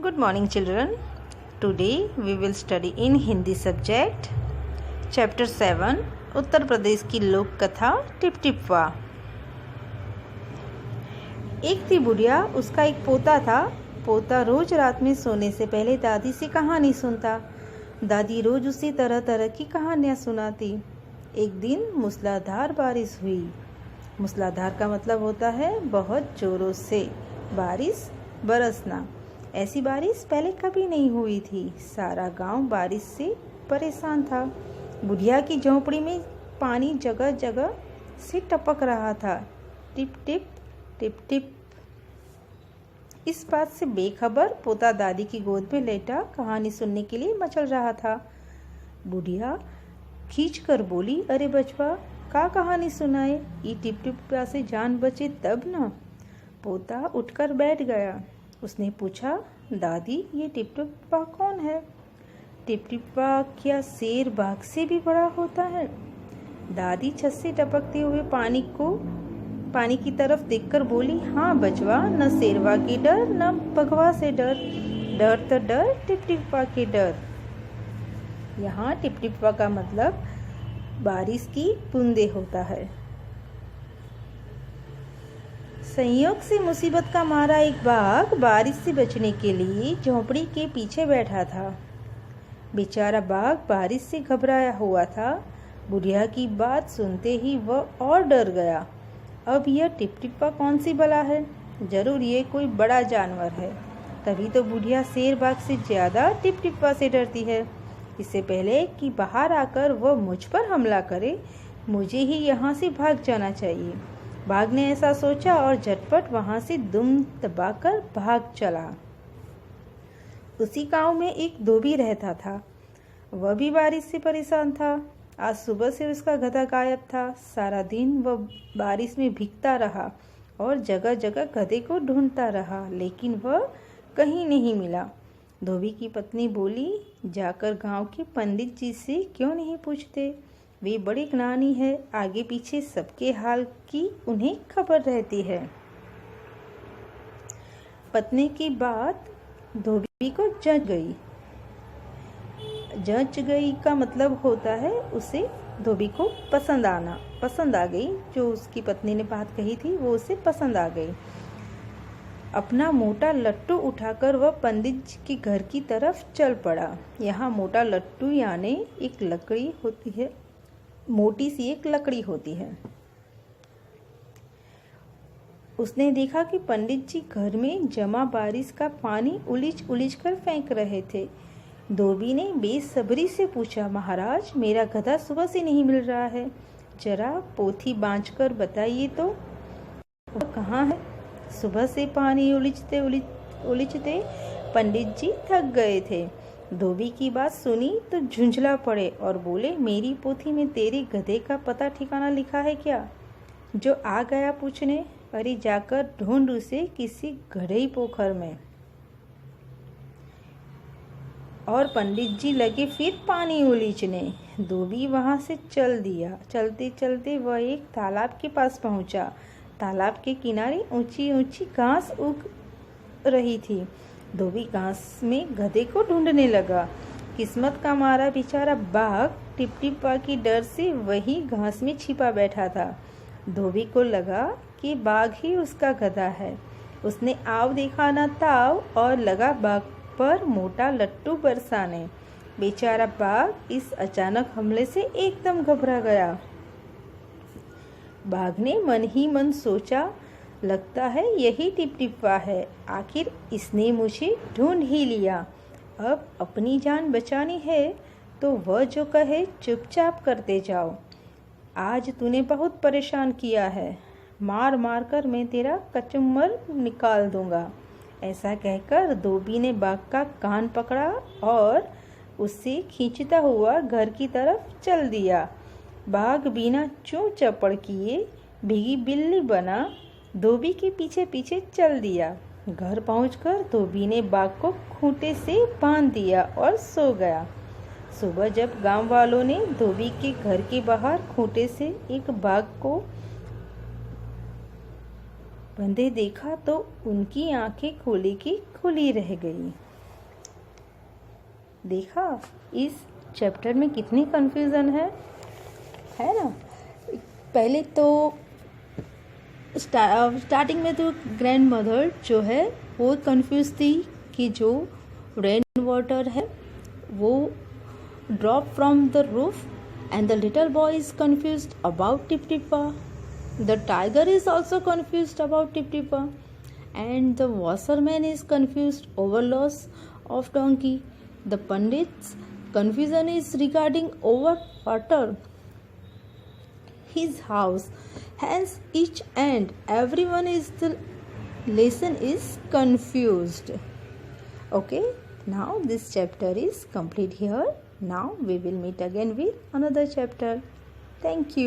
Good morning children. Today we will study in Hindi subject Chapter 7 Uttar Pradesh की लोक कथा tip टिपवा। एक थी बुढ़िया, उसका एक पोता था। पोता रोज रात में सोने से पहले दादी से कहानी सुनता। दादी रोज उसे तरह तरह की कहानियाँ सुनाती। एक दिन मूसलाधार बारिश हुई। मूसलाधार का मतलब होता है बहुत जोरों से बारिश बरसना। ऐसी बारिश पहले कभी नहीं हुई थी। सारा गांव बारिश से परेशान था। बुढ़िया की झोंपड़ी में पानी जगह जगह से टपक रहा था, टिप टिप टिप टिप। इस बात से बेखबर पोता दादी की गोद में लेटा कहानी सुनने के लिए मचल रहा था। बुढ़िया खींच कर बोली, अरे बचवा, का कहानी सुनाए? ये टिप टिप से जान बचे तब न। पोता उठकर बैठ गया। उसने पूछा, दादी, ये टिप टिपा कौन है? टिप टिपा क्या शेर बाघ से भी बड़ा होता है? दादी छत से टपकते हुए पानी की तरफ देखकर बोली, हाँ बचवा, न शेरवा के डर न बघवा से डर, डर तो डर टिप टिपा के डर। यहाँ टिप टिपा का मतलब बारिश की बूंदे होता है। संयोग से मुसीबत का मारा एक बाघ बारिश से बचने के लिए झोंपड़ी के पीछे बैठा था। बेचारा बाघ बारिश से घबराया हुआ था। बुढ़िया की बात सुनते ही वह और डर गया। अब यह टिप टिप्पा कौन सी बला है? जरूर ये कोई बड़ा जानवर है। तभी तो बुढ़िया शेर बाघ से ज्यादा टिप टिप्पा से डरती है। इससे पहले कि बाहर आकर वह मुझ पर हमला करे, मुझे ही यहाँ से भाग जाना चाहिए। बाघ ने ऐसा सोचा और झटपट वहां से दुम दबाकर भाग चला। उसी गांव में एक धोबी रहता था। वह भी बारिश से परेशान था। आज सुबह से उसका गधा गायब था। सारा दिन वह बारिश में भीगता रहा और जगह जगह गधे को ढूंढता रहा, लेकिन वह कहीं नहीं मिला। धोबी की पत्नी बोली, जाकर गांव के पंडित जी से क्यों नहीं पूछते? वे बड़े ज्ञानी है, आगे पीछे सबके हाल की उन्हें खबर रहती है। पत्नी की बात धोबी को जच गई। जच गई का मतलब होता है उसे धोबी को पसंद आ गई। जो उसकी पत्नी ने बात कही थी वो उसे पसंद आ गई। अपना मोटा लट्टू उठाकर वह पंडित जी के घर की तरफ चल पड़ा। यहाँ मोटा लट्टू यानी एक लकड़ी होती है, मोटी सी एक लकड़ी होती है। उसने देखा कि पंडित जी घर में जमा बारिश का पानी उलीच कर फेंक रहे थे। धोबी ने बेसब्री से पूछा, महाराज, मेरा गधा सुबह से नहीं मिल रहा है, जरा पोथी बांध कर बताइए तो वह कहाँ है? सुबह से पानी उलीचते पंडित जी थक गए थे। धोबी की बात सुनी तो झुंझला पड़े और बोले, मेरी पोथी में तेरे गधे का पता ठिकाना लिखा है क्या? जो आ गया पूछने? अरे जाकर ढूंढ उसे किसी गढ़ई पोखर में। और पंडित जी लगे फिर पानी उलीचने। धोबी वहां से चल दिया। चलते चलते वह एक तालाब के पास पहुंचा। तालाब के किनारे ऊंची ऊंची घास उग रही थी। धोबी घास में गधे को ढूंढने लगा। किस्मत का मारा बेचारा बाघ टिप टिप्पा की डर से वही घास में छिपा बैठा था। धोबी को लगा कि बाघ ही उसका गधा है। उसने आव देखा न ताव और लगा बाघ पर मोटा लट्टू बरसाने। बेचारा बाघ इस अचानक हमले से एकदम घबरा गया। बाघ ने मन ही मन सोचा, लगता है यही टिप टिप्पा है। आखिर इसने मुझे ढूंढ ही लिया। अब अपनी जान बचानी है तो वह जो कहे चुपचाप करते जाओ। आज तूने बहुत परेशान किया है, मार मार कर मैं तेरा कचुम्बर निकाल दूंगा। ऐसा कहकर धोबी ने बाघ का कान पकड़ा और उसे खींचता हुआ घर की तरफ चल दिया। बाघ बिना चूं चपड़ किए भीगी बिल्ली बना धोबी के पीछे पीछे चल दिया। घर पहुंचकर धोबी ने बाघ को खूंटे से बांध दिया और सो गया। सुबह जब गांव वालों ने धोबी के घर के बाहर खूंटे से एक बाघ को बंधे देखा तो उनकी आंखें खुली की खुली रह गई। देखा इस चैप्टर में कितनी कंफ्यूजन है ना। पहले तो स्टार्टिंग में तो ग्रैंड मदर जो है वो कंफ्यूज थी कि जो रेन वाटर है वो drop from the roof, and the little boy is confused about tip टिपा. The tiger is also confused about Tip Tippa, and the washerman is confused over loss of donkey. The Pandit's confusion is regarding over water his house. Hence, each and everyone is the lesson is confused. Okay, now this chapter is complete here. Now we will meet again with another chapter. Thank you.